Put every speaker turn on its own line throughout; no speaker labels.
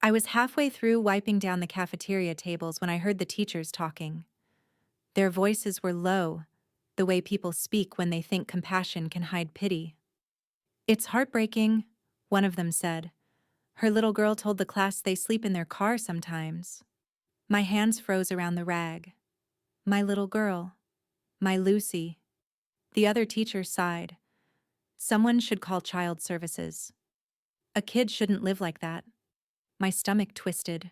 I was halfway through wiping down the cafeteria tables when I heard the teachers talking. Their voices were low, the way people speak when they think compassion can hide pity. "It's heartbreaking," one of them said. "Her little girl told the class they sleep in their car sometimes." My hands froze around the rag. My little girl. My Lucy. The other teacher sighed. "Someone should call child services. A kid shouldn't live like that." My stomach twisted.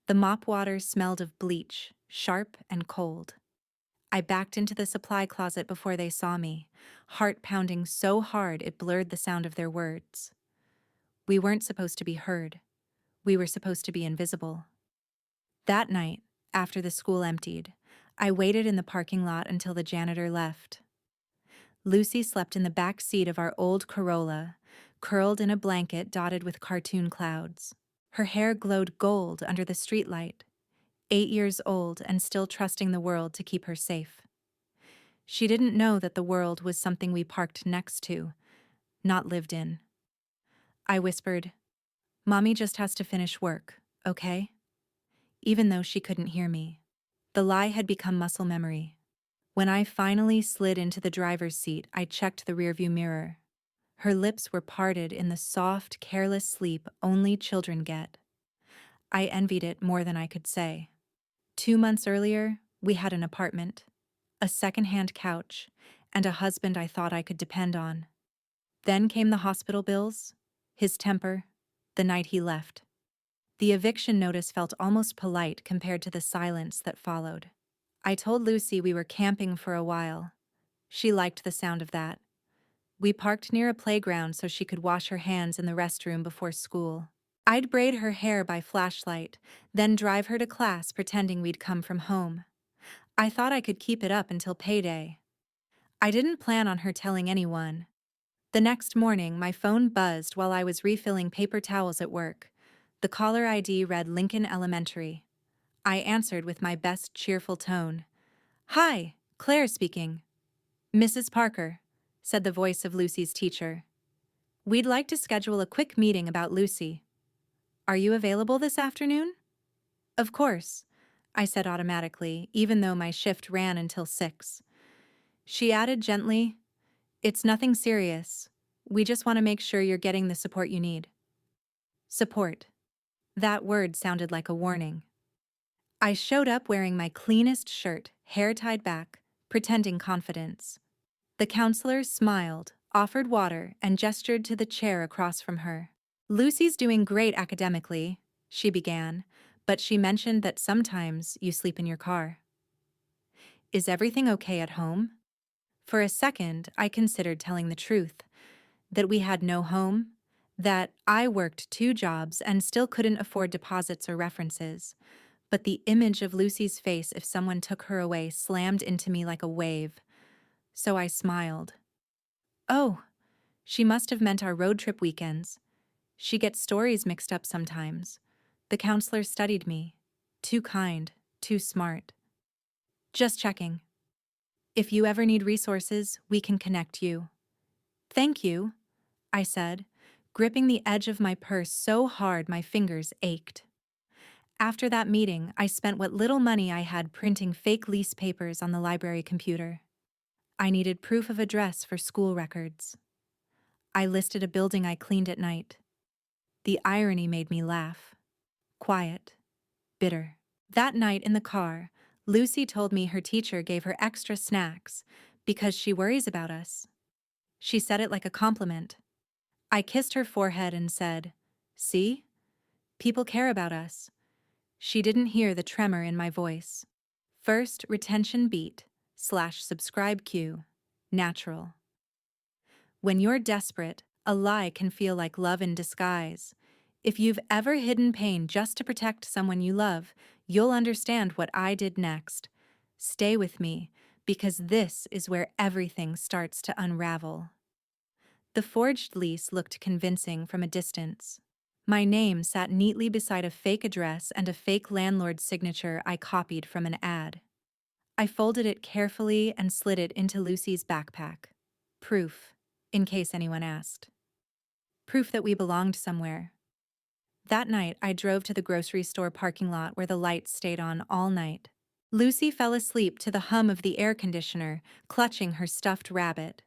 The mop water smelled of bleach, sharp and cold. I backed into the supply closet before they saw me, heart pounding so hard it blurred the sound of their words. We weren't supposed to be heard. We were supposed to be invisible. That night, after the school emptied, I waited in the parking lot until the janitor left. Lucy slept in the back seat of our old Corolla, curled in a blanket dotted with cartoon clouds. Her hair glowed gold under the streetlight, 8 years old and still trusting the world to keep her safe. She didn't know that the world was something we parked next to, not lived in. I whispered, "Mommy just has to finish work, okay?" Even though she couldn't hear me. The lie had become muscle memory. When I finally slid into the driver's seat, I checked the rearview mirror. Her lips were parted in the soft, careless sleep only children get. I envied it more than I could say. 2 months earlier, we had an apartment, a second-hand couch, and a husband I thought I could depend on. Then came the hospital bills, his temper, the night he left. The eviction notice felt almost polite compared to the silence that followed. I told Lucy we were camping for a while. She liked the sound of that. We parked near a playground so she could wash her hands in the restroom before school. I'd braid her hair by flashlight, then drive her to class pretending we'd come from home. I thought I could keep it up until payday. I didn't plan on her telling anyone. The next morning, my phone buzzed while I was refilling paper towels at work. The caller ID read Lincoln Elementary. I answered with my best cheerful tone. "Hi, Claire speaking." "Mrs. Parker," said the voice of Lucy's teacher. "We'd like to schedule a quick meeting about Lucy. Are you available this afternoon?" "Of course," I said automatically, even though my shift ran until 6. She added gently, "It's nothing serious. We just want to make sure you're getting the support you need." Support. That word sounded like a warning. I showed up wearing my cleanest shirt, hair tied back, pretending confidence. The counselor smiled, offered water, and gestured to the chair across from her. "Lucy's doing great academically," she began, but she mentioned that sometimes you sleep in your car. "Is everything okay at home?" For a second, I considered telling the truth, that we had no home, that I worked 2 jobs and still couldn't afford deposits or references. But the image of Lucy's face if someone took her away slammed into me like a wave. So I smiled. "Oh, she must have meant our road trip weekends. She gets stories mixed up sometimes." The counselor studied me. Too kind, too smart. "Just checking. If you ever need resources, we can connect you." "Thank you," I said, gripping the edge of my purse so hard my fingers ached. After that meeting, I spent what little money I had printing fake lease papers on the library computer. I needed proof of address for school records. I listed a building I cleaned at night. The irony made me laugh. Quiet. Bitter. That night in the car, Lucy told me her teacher gave her extra snacks because she worries about us. She said it like a compliment. I kissed her forehead and said, "See? People care about us." She didn't hear the tremor in my voice. First retention beat, /subscribe queue, natural. When you're desperate, a lie can feel like love in disguise. If you've ever hidden pain just to protect someone you love, you'll understand what I did next. Stay with me, because this is where everything starts to unravel. The forged lease looked convincing from a distance. My name sat neatly beside a fake address and a fake landlord's signature I copied from an ad. I folded it carefully and slid it into Lucy's backpack. Proof, in case anyone asked. Proof that we belonged somewhere. That night, I drove to the grocery store parking lot where the lights stayed on all night. Lucy fell asleep to the hum of the air conditioner, clutching her stuffed rabbit.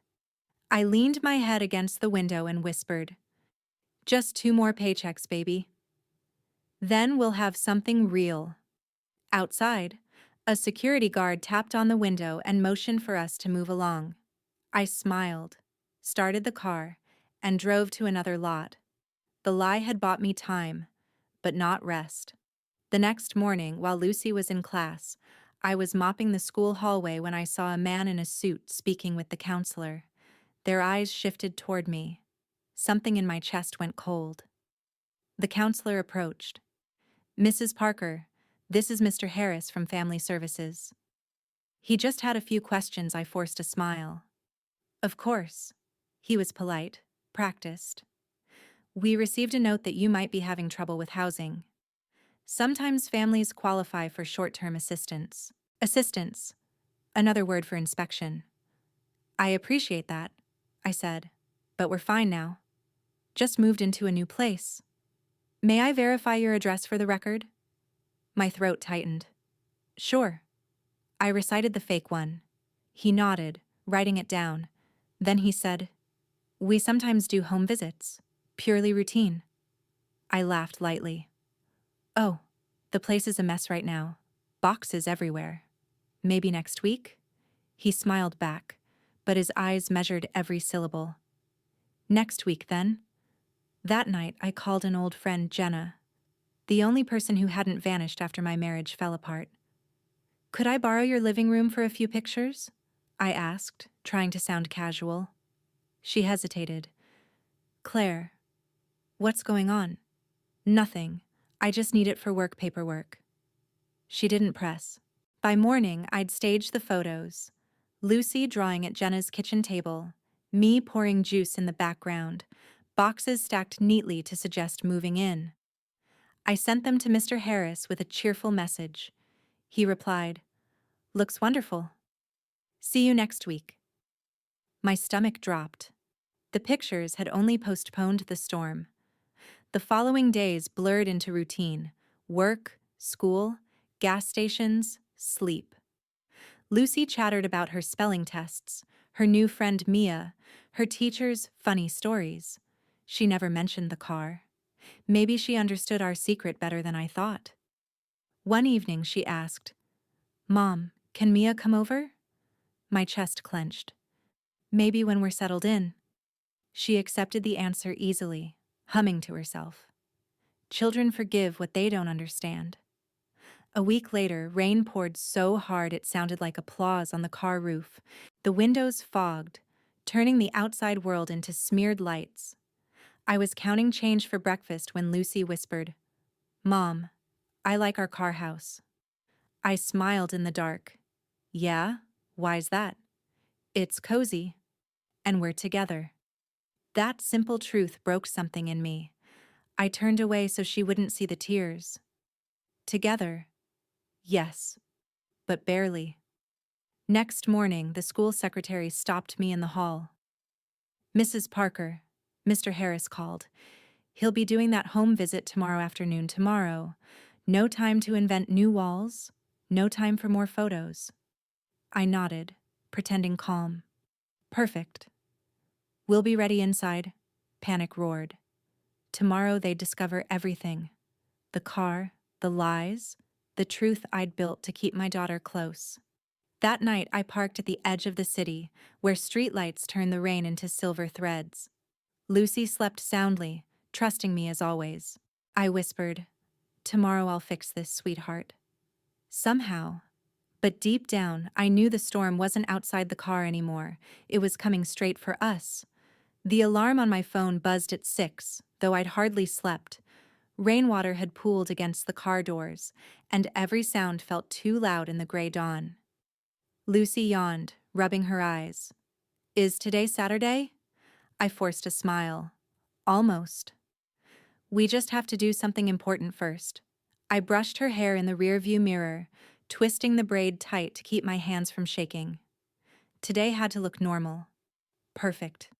I leaned my head against the window and whispered, "Just 2 more paychecks, baby. Then we'll have something real." Outside, a security guard tapped on the window and motioned for us to move along. I smiled, started the car, and drove to another lot. The lie had bought me time, but not rest. The next morning, while Lucy was in class, I was mopping the school hallway when I saw a man in a suit speaking with the counselor. Their eyes shifted toward me. Something in my chest went cold. The counselor approached. "Mrs. Parker, this is Mr. Harris from Family Services." He just had a few questions. I forced a smile. "Of course." He was polite, practiced. "We received a note that you might be having trouble with housing. Sometimes families qualify for short-term assistance." Assistance, another word for inspection. "I appreciate that," I said, "but we're fine now. Just moved into a new place. May I verify your address for the record?" My throat tightened. "Sure." I recited the fake one. He nodded, writing it down. Then he said, "We sometimes do home visits. Purely routine." I laughed lightly. "Oh, the place is a mess right now. Boxes everywhere. Maybe next week?" He smiled back, but his eyes measured every syllable. "Next week, then?" That night, I called an old friend, Jenna, the only person who hadn't vanished after my marriage fell apart. "Could I borrow your living room for a few pictures?" I asked, trying to sound casual. She hesitated. "Claire, what's going on?" "Nothing. I just need it for work paperwork." She didn't press. By morning, I'd staged the photos. Lucy drawing at Jenna's kitchen table, me pouring juice in the background, boxes stacked neatly to suggest moving in. I sent them to Mr. Harris with a cheerful message. He replied, "Looks wonderful. See you next week." My stomach dropped. The pictures had only postponed the storm. The following days blurred into routine: work, school, gas stations, sleep. Lucy chattered about her spelling tests, her new friend Mia, her teacher's funny stories. She never mentioned the car. Maybe she understood our secret better than I thought. One evening she asked, "Mom, can Mia come over?" My chest clenched. "Maybe when we're settled in." She accepted the answer easily, humming to herself. Children forgive what they don't understand. A week later, rain poured so hard it sounded like applause on the car roof. The windows fogged, turning the outside world into smeared lights. I was counting change for breakfast when Lucy whispered, "Mom, I like our car house." I smiled in the dark. "Yeah? Why's that?" "It's cozy. And we're together." That simple truth broke something in me. I turned away so she wouldn't see the tears. Together? Yes, but barely. Next morning, the school secretary stopped me in the hall. "Mrs. Parker," Mr. Harris called. "He'll be doing that home visit tomorrow afternoon. Tomorrow. No time to invent new walls. No time for more photos." I nodded, pretending calm. "Perfect." "We'll be ready inside," Panic roared. Tomorrow they'd discover everything. The car, the lies, the truth I'd built to keep my daughter close. That night I parked at the edge of the city, where streetlights turned the rain into silver threads. Lucy slept soundly, trusting me as always. I whispered, "Tomorrow I'll fix this, sweetheart." Somehow, but deep down, I knew the storm wasn't outside the car anymore. It was coming straight for us. The alarm on my phone buzzed at 6, though I'd hardly slept. Rainwater had pooled against the car doors, and every sound felt too loud in the gray dawn. Lucy yawned, rubbing her eyes. "Is today Saturday?" I forced a smile. "Almost. We just have to do something important first." I brushed her hair in the rearview mirror, twisting the braid tight to keep my hands from shaking. Today had to look normal. Perfect.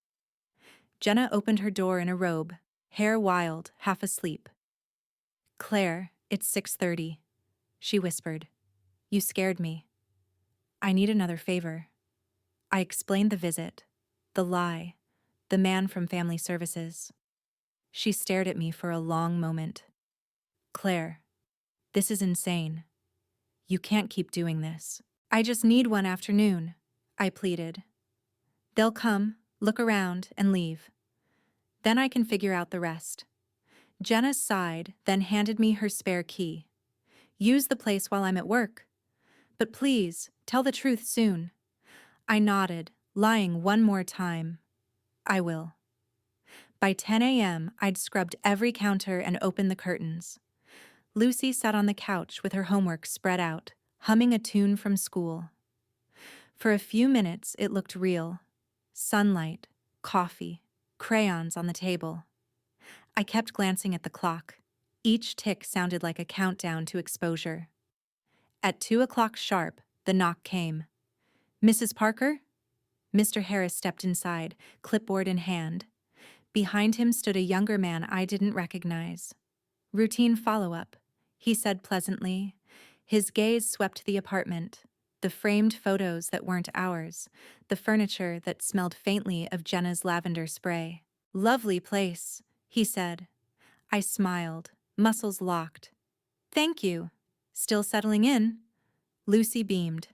Jenna opened her door in a robe, hair wild, half asleep. Claire, it's 6:30, she whispered. You scared me. I need another favor. I explained the visit, the lie, the man from family services. She stared at me for a long moment. Claire, this is insane. You can't keep doing this. I just need one afternoon, I pleaded. They'll come, look around, and leave. Then I can figure out the rest. Jenna sighed, then handed me her spare key. Use the place while I'm at work. But please, tell the truth soon. I nodded, lying one more time. I will. By 10 a.m., I'd scrubbed every counter and opened the curtains. Lucy sat on the couch with her homework spread out, humming a tune from school. For a few minutes, it looked real. Sunlight, coffee, crayons on the table. I kept glancing at the clock. Each tick sounded like a countdown to exposure. At 2 o'clock sharp, the knock came. Mrs. Parker? Mr. Harris stepped inside, clipboard in hand. Behind him stood a younger man I didn't recognize. Routine follow-up, he said pleasantly. His gaze swept the apartment, the framed photos that weren't ours, the furniture that smelled faintly of Jenna's lavender spray. Lovely place, he said. I smiled, muscles locked. Thank you. Still settling in? Lucy beamed.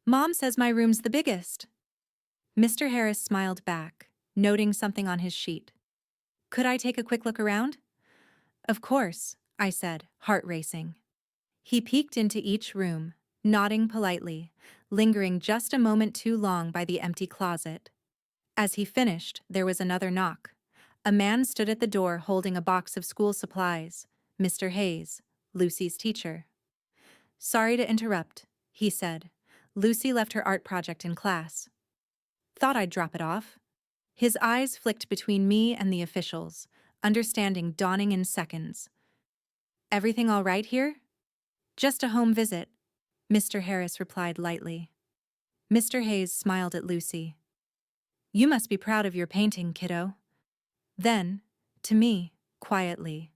Mom says my room's the biggest. Mr. Harris smiled back, noting something on his sheet. Could I take a quick look around? Of course, I said, heart racing. He peeked into each room, nodding politely, lingering just a moment too long by the empty closet. As he finished, there was another knock. A man stood at the door holding a box of school supplies. Mr. Hayes, Lucy's teacher. Sorry to interrupt, he said. Lucy left her art project in class. Thought I'd drop it off. His eyes flicked between me and the officials, understanding dawning in seconds. Everything all right here? Just a home visit, Mr. Harris replied lightly. Mr. Hayes smiled at Lucy. You must be proud of your painting, kiddo. Then, to me, quietly.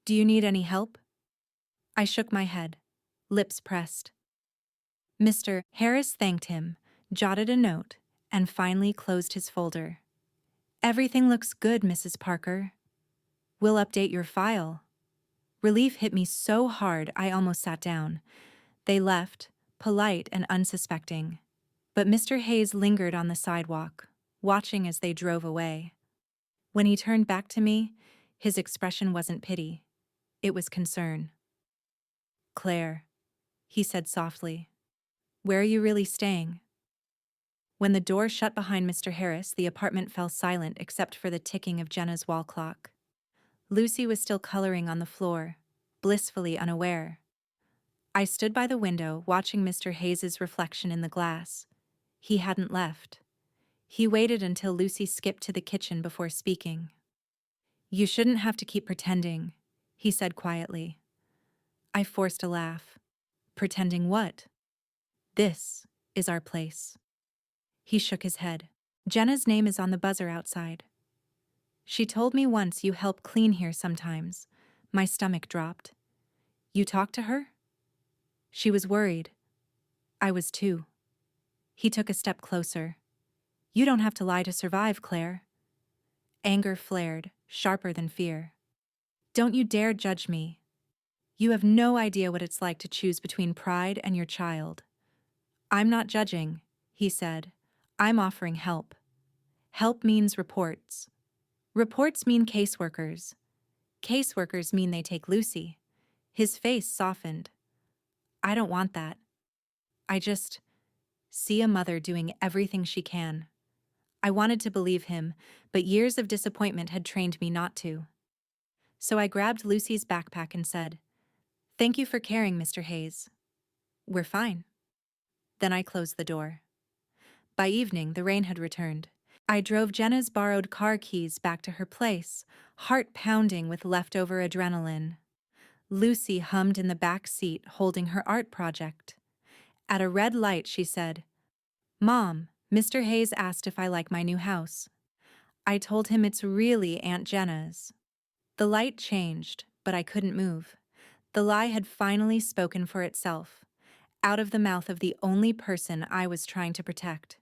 Do you need any help? I shook my head, lips pressed. Mr. Harris thanked him, jotted a note, and finally closed his folder. Everything looks good, Mrs. Parker. We'll update your file. Relief hit me so hard I almost sat down. They left, polite and unsuspecting. But Mr. Hayes lingered on the sidewalk, watching as they drove away. When he turned back to me, his expression wasn't pity. It was concern. Claire, he said softly, where are you really staying? When the door shut behind Mr. Harris, the apartment fell silent except for the ticking of Jenna's wall clock. Lucy was still coloring on the floor, blissfully unaware. I stood by the window, watching Mr. Hayes's reflection in the glass. He hadn't left. He waited until Lucy skipped to the kitchen before speaking. You shouldn't have to keep pretending, he said quietly. I forced a laugh. Pretending what? This is our place. He shook his head. Jenna's name is on the buzzer outside. She told me once you help clean here sometimes. My stomach dropped. You talked to her? She was worried. I was too. He took a step closer. You don't have to lie to survive, Claire. Anger flared, sharper than fear. Don't you dare judge me. You have no idea what it's like to choose between pride and your child. I'm not judging, he said. I'm offering help. Help means reports. Reports mean caseworkers. Caseworkers mean they take Lucy. His face softened. I don't want that. I just see a mother doing everything she can. I wanted to believe him, but years of disappointment had trained me not to. So I grabbed Lucy's backpack and said, Thank you for caring, Mr. Hayes. We're fine. Then I closed the door. By evening, the rain had returned. I drove Jenna's borrowed car keys back to her place, heart pounding with leftover adrenaline. Lucy hummed in the back seat, holding her art project. At a red light, she said, Mom, Mr. Hayes asked if I like my new house. I told him it's really Aunt Jenna's. The light changed, but I couldn't move. The lie had finally spoken for itself, out of the mouth of the only person I was trying to protect.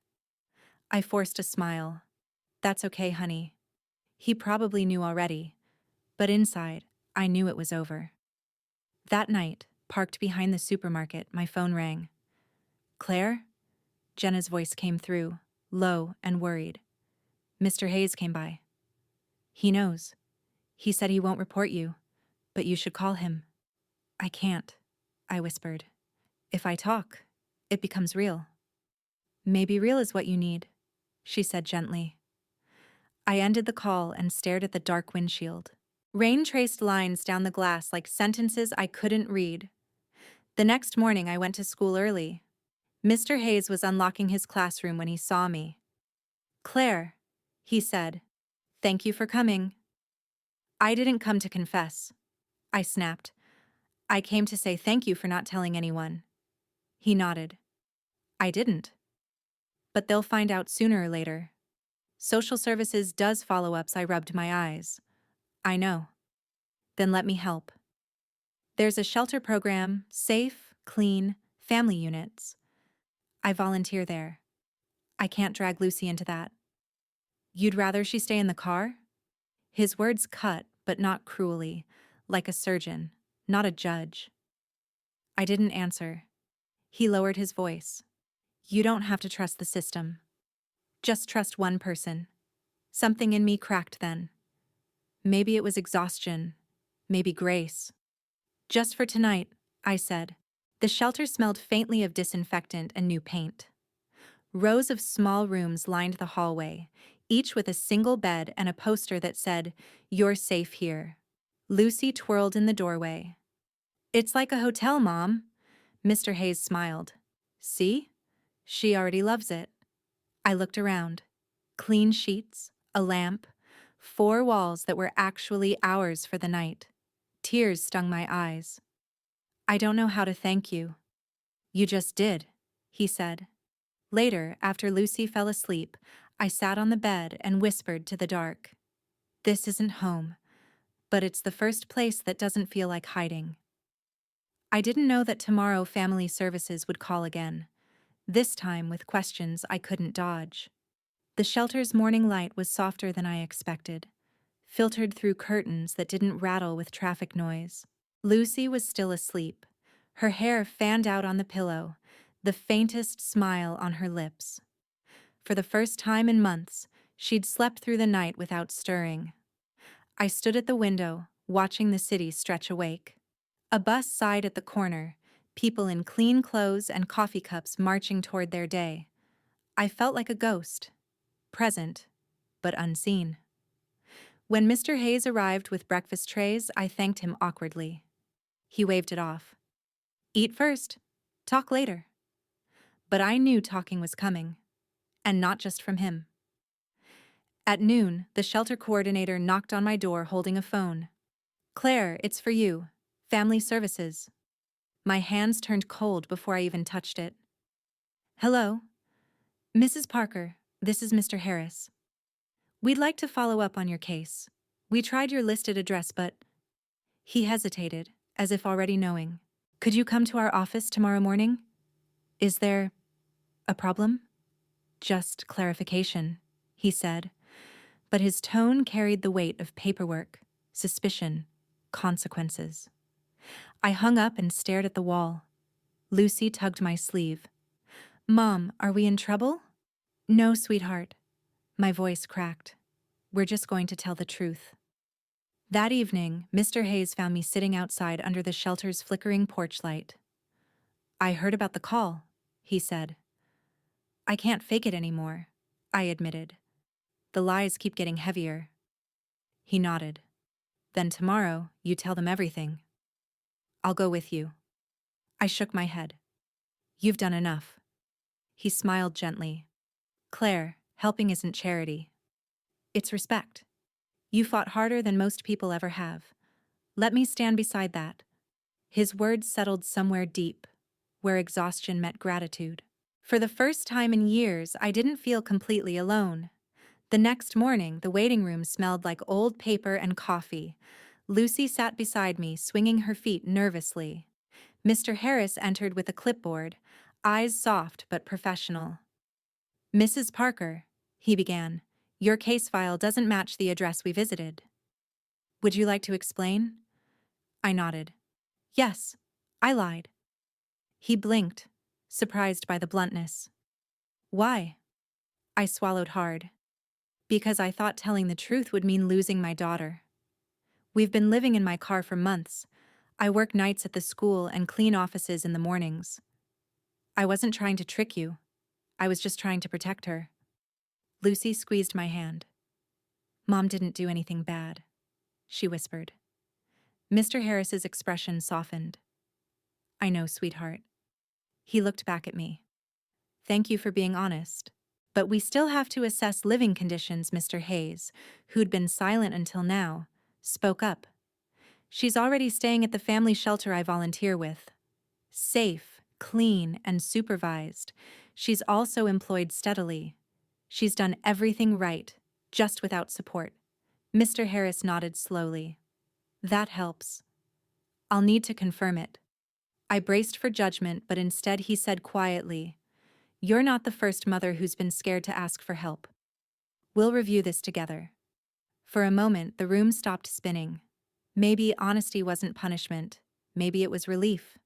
I forced a smile. That's okay, honey. He probably knew already, but inside, I knew it was over. That night, parked behind the supermarket, my phone rang. Claire? Jenna's voice came through, low and worried. Mr. Hayes came by. He knows. He said he won't report you, but you should call him. I can't, I whispered. If I talk, it becomes real. Maybe real is what you need, she said gently. I ended the call and stared at the dark windshield. Rain traced lines down the glass like sentences I couldn't read. The next morning I went to school early. Mr. Hayes was unlocking his classroom when he saw me. Claire, he said, thank you for coming. I didn't come to confess, I snapped. I came to say thank you for not telling anyone. He nodded. I didn't. But they'll find out sooner or later. Social services does follow-ups. I rubbed my eyes. I know. Then let me help. There's a shelter program, safe, clean, family units. I volunteer there. I can't drag Lucy into that. You'd rather she stay in the car? His words cut, but not cruelly, like a surgeon, not a judge. I didn't answer. He lowered his voice. You don't have to trust the system. Just trust one person. Something in me cracked then. Maybe it was exhaustion, maybe grace. Just for tonight, I said. The shelter smelled faintly of disinfectant and new paint. Rows of small rooms lined the hallway, each with a single bed and a poster that said, "You're safe here." Lucy twirled in the doorway. It's like a hotel, Mom. Mr. Hayes smiled. See? She already loves it. I looked around. Clean sheets, a lamp, 4 walls that were actually ours for the night. Tears stung my eyes. I don't know how to thank you. You just did, he said. Later, after Lucy fell asleep, I sat on the bed and whispered to the dark. This isn't home, but it's the first place that doesn't feel like hiding. I didn't know that tomorrow Family Services would call again, this time with questions I couldn't dodge. The shelter's morning light was softer than I expected, filtered through curtains that didn't rattle with traffic noise. Lucy was still asleep, her hair fanned out on the pillow, the faintest smile on her lips. For the first time in months, she'd slept through the night without stirring. I stood at the window, watching the city stretch awake. A bus sighed at the corner, people in clean clothes and coffee cups marching toward their day. I felt like a ghost, present, but unseen. When Mr. Hayes arrived with breakfast trays, I thanked him awkwardly. He waved it off. Eat first, talk later. But I knew talking was coming, and not just from him. At noon, the shelter coordinator knocked on my door holding a phone. Claire, it's for you. Family Services. My hands turned cold before I even touched it. Hello. Mrs. Parker, this is Mr. Harris. We'd like to follow up on your case. We tried your listed address, but... He hesitated, as if already knowing. Could you come to our office tomorrow morning? Is there a problem? Just clarification, he said, but his tone carried the weight of paperwork, suspicion, consequences. I hung up and stared at the wall. Lucy tugged my sleeve. Mom, are we in trouble? No, sweetheart. My voice cracked. We're just going to tell the truth. That evening, Mr. Hayes found me sitting outside under the shelter's flickering porch light. I heard about the call, he said. I can't fake it anymore, I admitted. The lies keep getting heavier. He nodded. Then tomorrow, you tell them everything. I'll go with you. I shook my head. You've done enough. He smiled gently. Claire, helping isn't charity. It's respect. You fought harder than most people ever have. Let me stand beside that. His words settled somewhere deep, where exhaustion met gratitude. For the first time in years, I didn't feel completely alone. The next morning, the waiting room smelled like old paper and coffee, Lucy sat beside me, swinging her feet nervously. Mr. Harris entered with a clipboard, eyes soft but professional. "Mrs. Parker," he began, "your case file doesn't match the address we visited. Would you like to explain?" I nodded. "Yes, I lied." He blinked, surprised by the bluntness. "Why?" I swallowed hard. "Because I thought telling the truth would mean losing my daughter. We've been living in my car for months. I work nights at the school and clean offices in the mornings. I wasn't trying to trick you. I was just trying to protect her." Lucy squeezed my hand. "Mom didn't do anything bad," she whispered. Mr. Harris's expression softened. "I know, sweetheart." He looked back at me. "Thank you for being honest. But we still have to assess living conditions." Mr. Hayes, who'd been silent until now, spoke up. "She's already staying at the family shelter I volunteer with. Safe, clean, and supervised. She's also employed steadily. She's done everything right, just without support." Mr. Harris nodded slowly. "That helps. I'll need to confirm it." I braced for judgment, but instead he said quietly, "You're not the first mother who's been scared to ask for help. We'll review this together." For a moment, the room stopped spinning. Maybe honesty wasn't punishment. Maybe it was relief.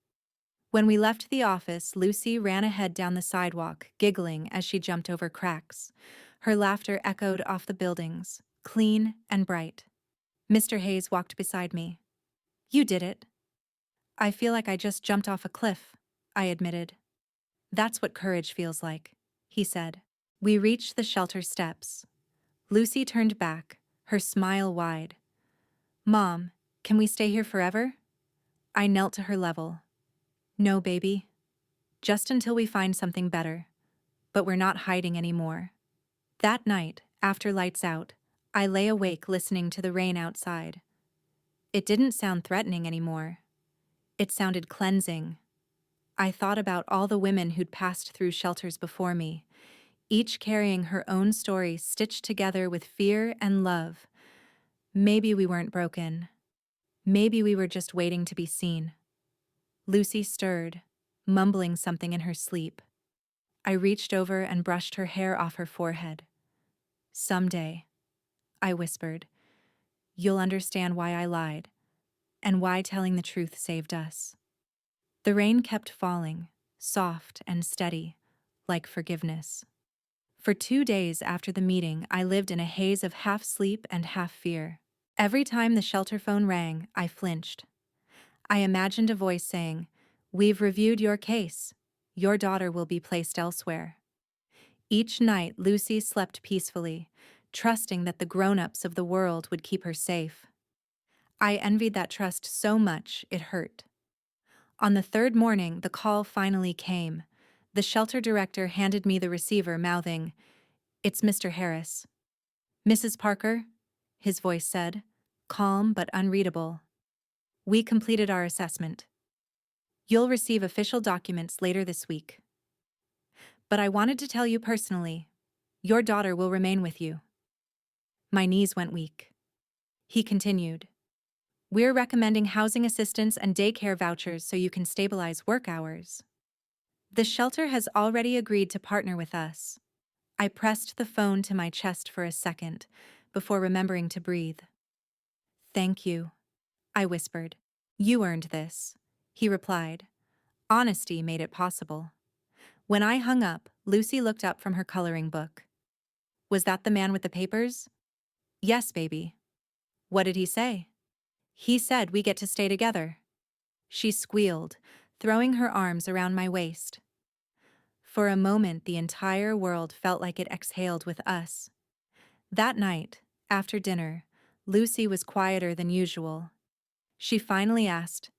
When we left the office, Lucy ran ahead down the sidewalk, giggling as she jumped over cracks. Her laughter echoed off the buildings, clean and bright. Mr. Hayes walked beside me. "You did it." "I feel like I just jumped off a cliff," I admitted. "That's what courage feels like," he said. We reached the shelter steps. Lucy turned back, her smile wide. "Mom, can we stay here forever?" I knelt to her level. "No, baby. Just until we find something better. But we're not hiding anymore." That night, after lights out, I lay awake listening to the rain outside. It didn't sound threatening anymore. It sounded cleansing. I thought about all the women who'd passed through shelters before me, each carrying her own story stitched together with fear and love. Maybe we weren't broken. Maybe we were just waiting to be seen. Lucy stirred, mumbling something in her sleep. I reached over and brushed her hair off her forehead. "Someday," I whispered, "you'll understand why I lied, and why telling the truth saved us." The rain kept falling, soft and steady, like forgiveness. For 2 days after the meeting, I lived in a haze of half sleep and half fear. Every time the shelter phone rang, I flinched. I imagined a voice saying, "We've reviewed your case. Your daughter will be placed elsewhere." Each night, Lucy slept peacefully, trusting that the grown-ups of the world would keep her safe. I envied that trust so much it hurt. On the third morning, the call finally came. The shelter director handed me the receiver, mouthing, "It's Mr. Harris." "Mrs. Parker," his voice said, calm but unreadable. "We completed our assessment. You'll receive official documents later this week. But I wanted to tell you personally, your daughter will remain with you." My knees went weak. He continued, "We're recommending housing assistance and daycare vouchers so you can stabilize work hours. The shelter has already agreed to partner with us." I pressed the phone to my chest for a second, before remembering to breathe. "Thank you," I whispered. "You earned this," he replied. Honesty made it possible. When I hung up, Lucy looked up from her coloring book. "Was that the man with the papers?" "Yes, baby." "What did he say?" "He said we get to stay together." She squealed, throwing her arms around my waist. For a moment, the entire world felt like it exhaled with us. That night, after dinner, Lucy was quieter than usual. She finally asked,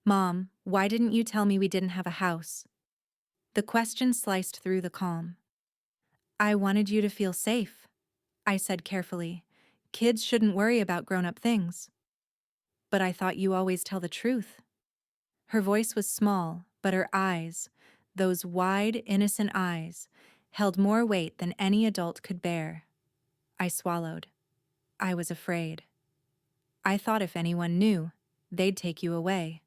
"Mom, why didn't you tell me we didn't have a house?" The question sliced through the calm. "I wanted you to feel safe," I said carefully. "Kids shouldn't worry about grown-up things." "But I thought you always tell the truth." Her voice was small, but her eyes, those wide, innocent eyes, held more weight than any adult could bear. I swallowed. I was afraid. I thought if anyone knew, they'd take you away.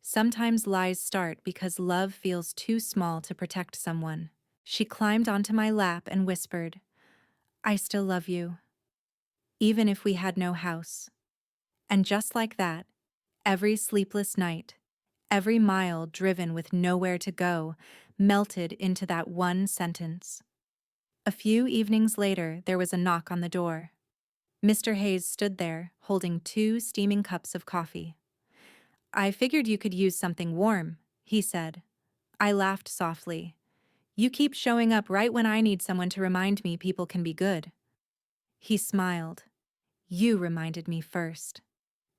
Sometimes lies start because love feels too small to protect someone. She climbed onto my lap and whispered, I still love you, even if we had no house. And just like that, every sleepless night, every mile driven with nowhere to go, melted into that one sentence. A few evenings later, there was a knock on the door. Mr. Hayes stood there, holding 2 steaming cups of coffee. I figured you could use something warm, he said. I laughed softly. You keep showing up right when I need someone to remind me people can be good. He smiled. You reminded me first.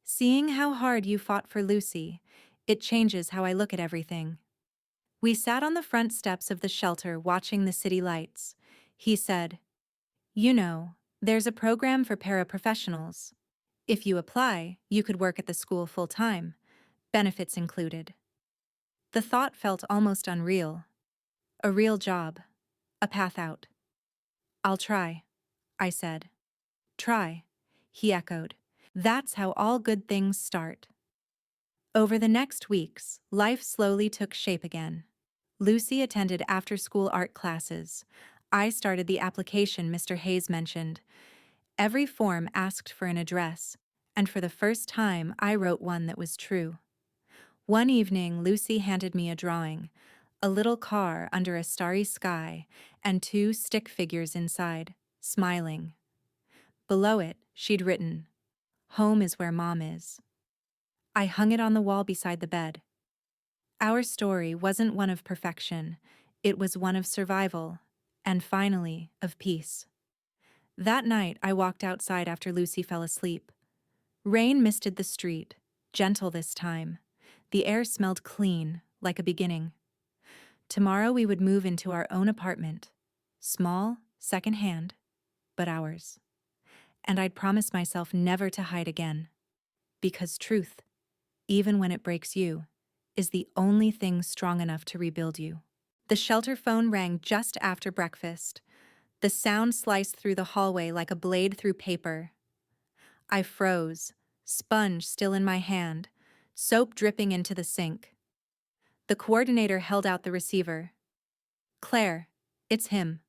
Seeing how hard you fought for Lucy, it changes how I look at everything. We sat on the front steps of the shelter watching the city lights. He said, You know, there's a program for paraprofessionals. If you apply, you could work at the school full-time, benefits included. The thought felt almost unreal. A real job. A path out. I'll try, I said. Try, he echoed. That's how all good things start. Over the next weeks, life slowly took shape again. Lucy attended after-school art classes. I started the application Mr. Hayes mentioned. Every form asked for an address, and for the first time I wrote one that was true. One evening, Lucy handed me a drawing, a little car under a starry sky, and 2 stick figures inside, smiling. Below it, she'd written, Home is where Mom is. I hung it on the wall beside the bed. Our story wasn't one of perfection, it was one of survival, and finally, of peace. That night, I walked outside after Lucy fell asleep. Rain misted the street, gentle this time. The air smelled clean, like a beginning. Tomorrow we would move into our own apartment. Small, second-hand, but ours. And I'd promised myself never to hide again. Because truth, even when it breaks you, is the only thing strong enough to rebuild you. The shelter phone rang just after breakfast. The sound sliced through the hallway like a blade through paper. I froze, sponge still in my hand, soap dripping into the sink. The coordinator held out the receiver. Claire, it's him.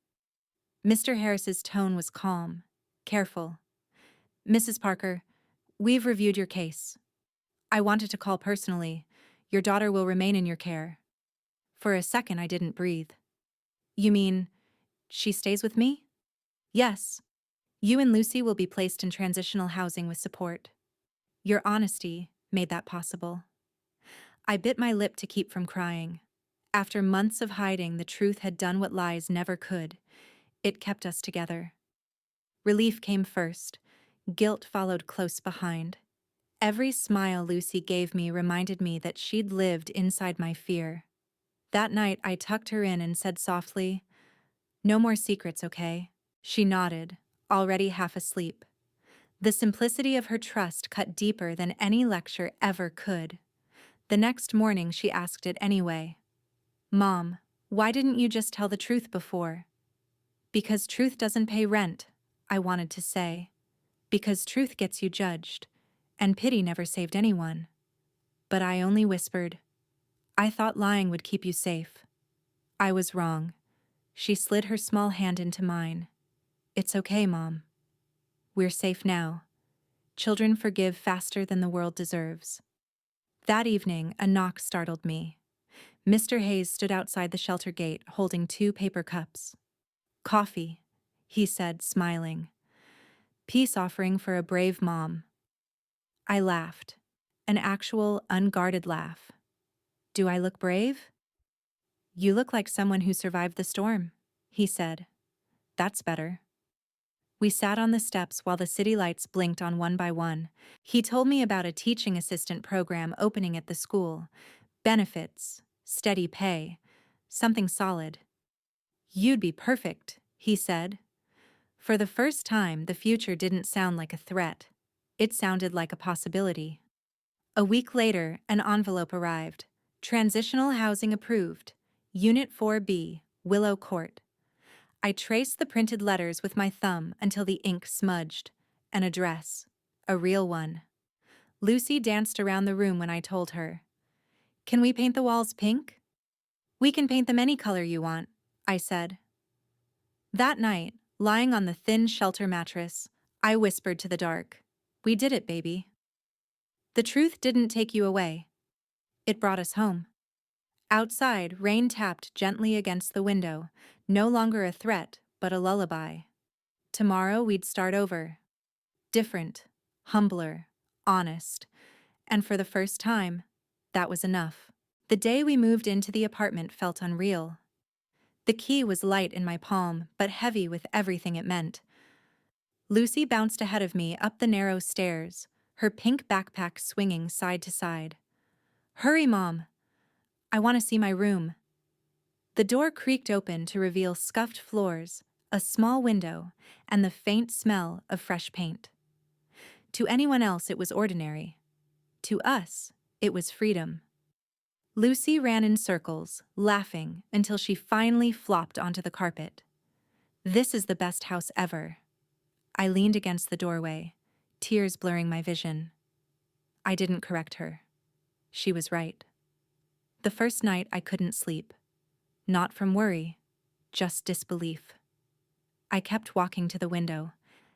Mr. Harris's tone was calm, careful. Mrs. Parker, we've reviewed your case. I wanted to call personally. Your daughter will remain in your care. For a second, I didn't breathe. You mean, she stays with me? Yes. You and Lucy will be placed in transitional housing with support. Your honesty made that possible. I bit my lip to keep from crying. After months of hiding, the truth had done what lies never could. It kept us together. Relief came first. Guilt followed close behind. Every smile Lucy gave me reminded me that she'd lived inside my fear. That night, I tucked her in and said softly, No more secrets, okay? She nodded, already half asleep. The simplicity of her trust cut deeper than any lecture ever could. The next morning, she asked it anyway. Mom, why didn't you just tell the truth before? Because truth doesn't pay rent, I wanted to say. Because truth gets you judged, and pity never saved anyone. But I only whispered, I thought lying would keep you safe. I was wrong. She slid her small hand into mine. It's okay, Mom. We're safe now. Children forgive faster than the world deserves. That evening, a knock startled me. Mr. Hayes stood outside the shelter gate, holding 2 paper cups. Coffee, he said, smiling. Peace offering for a brave mom. I laughed. An actual, unguarded laugh. Do I look brave? You look like someone who survived the storm, he said. That's better. We sat on the steps while the city lights blinked on one by one. He told me about a teaching assistant program opening at the school. Benefits, steady pay, something solid. You'd be perfect, he said. For the first time, the future didn't sound like a threat. It sounded like a possibility. A week later, an envelope arrived. Transitional housing approved. Unit 4B, Willow Court. I traced the printed letters with my thumb until the ink smudged. An address. A real one. Lucy danced around the room when I told her. Can we paint the walls pink? We can paint them any color you want, I said. That night, lying on the thin shelter mattress, I whispered to the dark, we did it, baby. The truth didn't take you away. It brought us home. Outside, rain tapped gently against the window, no longer a threat, but a lullaby. Tomorrow we'd start over. Different, humbler, honest. And for the first time, that was enough. The day we moved into the apartment felt unreal. The key was light in my palm, but heavy with everything it meant. Lucy bounced ahead of me up the narrow stairs, her pink backpack swinging side to side. Hurry, Mom! I want to see my room. The door creaked open to reveal scuffed floors, a small window, and the faint smell of fresh paint. To anyone else, it was ordinary. To us, it was freedom. Lucy ran in circles, laughing, until she finally flopped onto the carpet. This is the best house ever. I leaned against the doorway, tears blurring my vision. I didn't correct her. She was right. The first night I couldn't sleep. Not from worry, just disbelief. I kept walking to the window,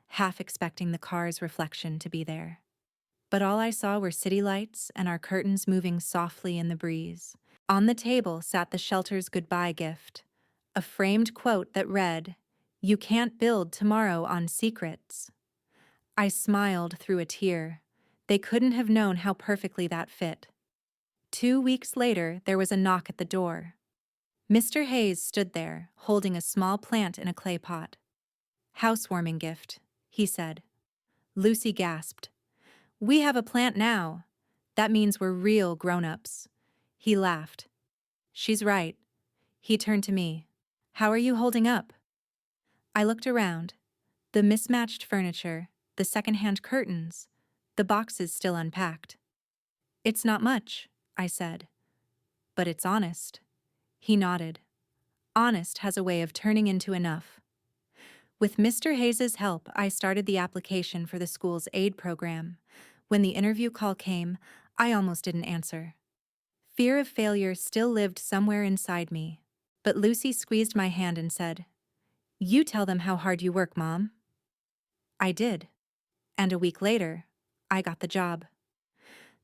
half expecting the car's reflection to be there. But all I saw were city lights and our curtains moving softly in the breeze. On the table sat the shelter's goodbye gift, a framed quote that read, "You can't build tomorrow on secrets." I smiled through a tear. They couldn't have known how perfectly that fit. 2 weeks later, there was a knock at the door. Mr. Hayes stood there, holding a small plant in a clay pot. "Housewarming gift," he said. Lucy gasped. "We have a plant now. That means we're real grown-ups." He laughed. "She's right." He turned to me. "How are you holding up?" I looked around. The mismatched furniture, the secondhand curtains, the boxes still unpacked. "It's not much," I said. "But it's honest." He nodded. Honest has a way of turning into enough. With Mr. Hayes's help, I started the application for the school's aid program. When the interview call came, I almost didn't answer. Fear of failure still lived somewhere inside me. But Lucy squeezed my hand and said, "You tell them how hard you work, Mom." I did. And a week later, I got the job.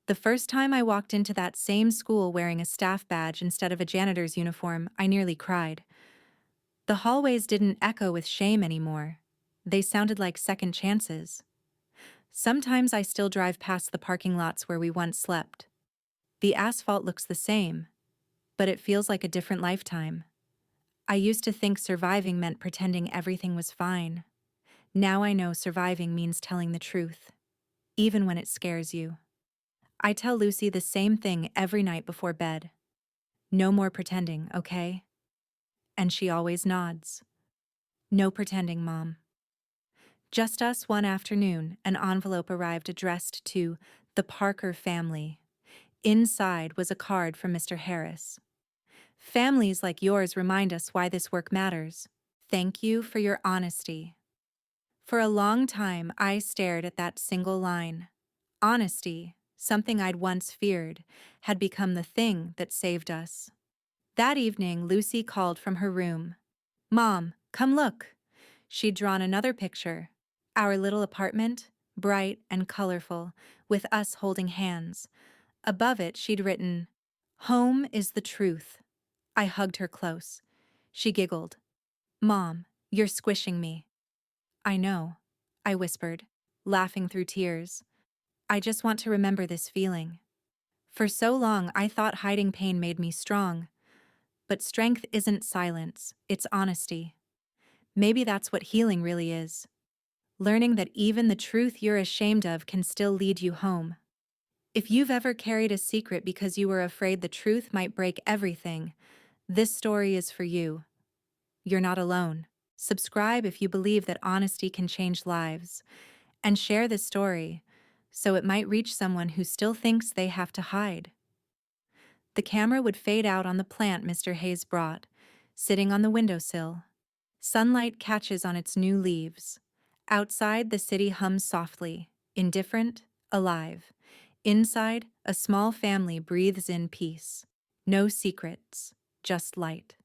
The first time I walked into that same school wearing a staff badge instead of a janitor's uniform, I nearly cried. The hallways didn't echo with shame anymore. They sounded like second chances. Sometimes I still drive past the parking lots where we once slept. The asphalt looks the same, but it feels like a different lifetime. I used to think surviving meant pretending everything was fine. Now I know surviving means telling the truth, even when it scares you. I tell Lucy the same thing every night before bed. No more pretending, okay? And she always nods. No pretending, Mom. Just us one afternoon, an envelope arrived addressed to the Parker family. Inside was a card from Mr. Harris. "Families like yours remind us why this work matters. Thank you for your honesty." For a long time, I stared at that single line. Honesty, something I'd once feared, had become the thing that saved us. That evening, Lucy called from her room. "Mom, come look." She'd drawn another picture. Our little apartment, bright and colorful, with us holding hands. Above it, she'd written, "Home is the truth." I hugged her close. She giggled. "Mom, you're squishing me." "I know," I whispered, laughing through tears. "I just want to remember this feeling." For so long, I thought hiding pain made me strong. But strength isn't silence, it's honesty. Maybe that's what healing really is. Learning that even the truth you're ashamed of can still lead you home. If you've ever carried a secret because you were afraid the truth might break everything, this story is for you. You're not alone. Subscribe if you believe that honesty can change lives. And share this story, so it might reach someone who still thinks they have to hide. The camera would fade out on the plant Mr. Hayes brought, sitting on the windowsill. Sunlight catches on its new leaves. Outside, the city hums softly, indifferent, alive. Inside, a small family breathes in peace. No secrets, just light.